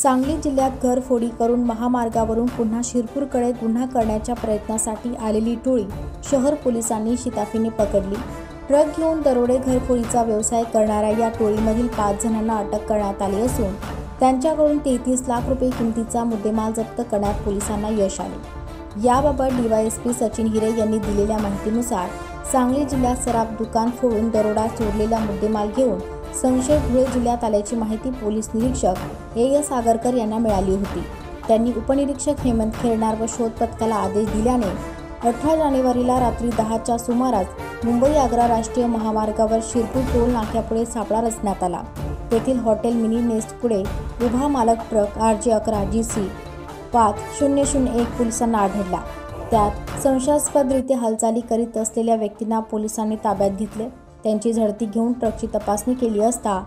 सांगली जिल्ह्यात घरफोडी करून महामार्गावरून पुन्हा शिरपूरकडे गुन्हा करण्याच्या प्रयत्नासाठी आलेली टोळी शहर पोलिसांनी शिताफीने पकडली। ट्रक घेऊन दरोडे घरफोडीचा व्यवसाय करणाऱ्या या टोळीमधील 5 जणांना अटक करण्यात आली असून त्यांच्याकडून 33 लाख रुपये किमतीचा मुद्देमाल जप्त करण्यात पोलिसांना यश आले। याबाबत डीवायएसपी सचिन हिरे यांनी दिलेल्या माहितीनुसार सांगली जिल्ह्यात सराफ दुकान फोडून दरोडा चोरलेला मुद्देमाल घेऊन संशय धुळे जिल्ह्यात आल्याची माहिती पोलीस निरीक्षक एस आगरकर यांना मिळाली होती। त्यांनी उपनिरीक्षक हेमंत खेरणार व शोध पथकाला आदेश दिल्याने 18 जानेवारीला रात्री 10च्या सुमारास मुंबई आग्रा राष्ट्रीय महामार्गावर शिरपूर टोल नाक्यापुढे सापळा रचण्यात आला। तेथील हॉटेल मिनी नेस्ट पुढे उभा मालक ट्रक RJ11 GC 5001 पोलिसांना आढळला। त्यात संशयास्पदरीत्या हालचाली करीत असलेल्या व्यक्तींना पोलिसांनी ताब्यात घेतले। त्यांची झडती घेऊन ट्रकची तपासणी केली असता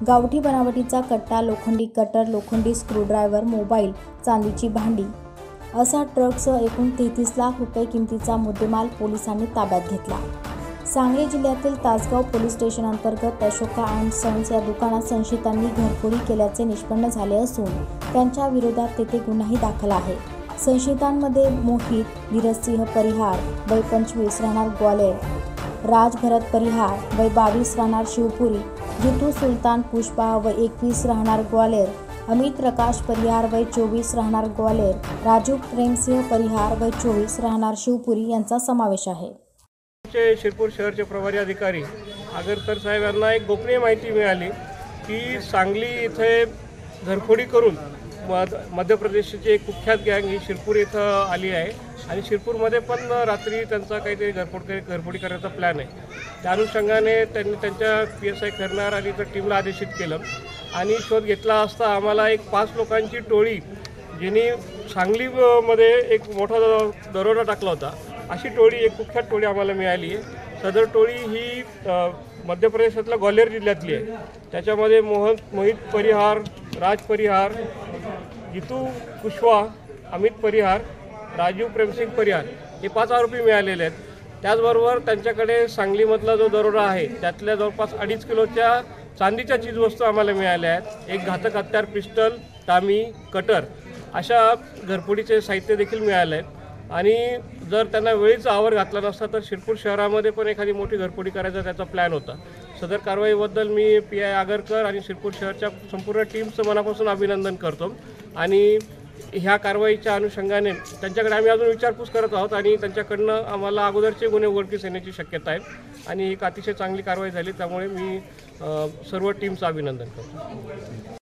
गावठी बनावटीचा कट्टा, लोखंडी कटर, लोखंडी स्क्रूड्रायव्हर, मोबाईल, चांदीची भांडी असा ट्रकसह एकूण 33 लाख रुपये किमतीचा मुद्देमाल पोलिसांनी ताब्यात घेतला। सांगली जिल्ह्यातील तासगाव पोलीस स्टेशन अंतर्गत अशोका अँड सन्स या दुकानात संशयितांनी घरफोडी केल्याचे निष्पन्न झाले असून त्यांच्या विरोधात तेथे गुन्हाही दाखल आहे। संशयितांमध्ये मोहित धीरजसिंह परिहार वय 25 राहणार ग्वालेर, राज भरत परिहार वय 22 राहणार शिवपुरी, जितू सुलतान पुष्पा वय 21 राहणार ग्वालेर, अमित प्रकाश परिहार वय 24 राहणार ग्वालेर, राजू प्रेमसिंह परिहार वय 24 राहणार शिवपुरी यांचा समावेश आहे। शिरपूर शहरचे प्रभारी अधिकारी आगरकर साहेब यांना एक गोपनीय माहिती मिळाली की सांगली येथे घरफोडी करून मध्य प्रदेशची एक कुख्यात गँग ही शिरपूर इथं आली आहे आणि शिरपूरमध्ये पण रात्री त्यांचा काहीतरी घरफोडी करण्याचा प्लॅन आहे। त्या अनुषंगाने त्यांनी त्यांच्या PSI खेरणार आणि इतर टीमला आदेशित केलं आणि शोध घेतला असता आम्हाला एक 5 लोकांची टोळी ज्यांनी सांगलीमध्ये एक मोठा दरोडा टाकला होता अशी टोळी, एक कुख्यात टोळी आम्हाला मिळाली आहे। सदर टोळी ही मध्य प्रदेशातल्या ग्वाल्हेर जिल्ह्यातली आहे। त्याच्यामध्ये मोहित परिहार, राज परिहार, जितू कुशवा, अमित परिहार, राजू प्रेमसिंग परिहार हे 5 आरोपी मिळालेले आहेत। त्याचबरोबर त्यांच्याकडे सांगलीमधला जो दरोडा आहे त्यातल्या जवळपास 2.5 किलोच्या चांदीच्या चीजवस्तू आम्हाला मिळाल्या आहेत। एक घातक हत्यार, पिस्टल, टामी, कटर अशा घरफोडीचे साहित्य देखील मिळाले आहेत आणि जर त्यांना वेळीचा आवर घातला नसता तर शिरपूर शहरामध्ये पण एखादी मोठी घरफोडी करायचा त्याचा प्लॅन होता। सदर कारवाईबद्दल मी PI आगरकर आणि शिरपूर शहरच्या संपूर्ण टीमचं मनापासून अभिनंदन करतो आणि ह्या कारवाईच्या अनुषंगाने त्यांच्याकडे आम्ही अजून विचारपूस करत आहोत आणि त्यांच्याकडनं आम्हाला अगोदरचे गुन्हे उघडकीस येण्याची शक्यता आहे आणि एक अतिशय चांगली कारवाई झाली, त्यामुळे मी सर्व टीमचं अभिनंदन करतो।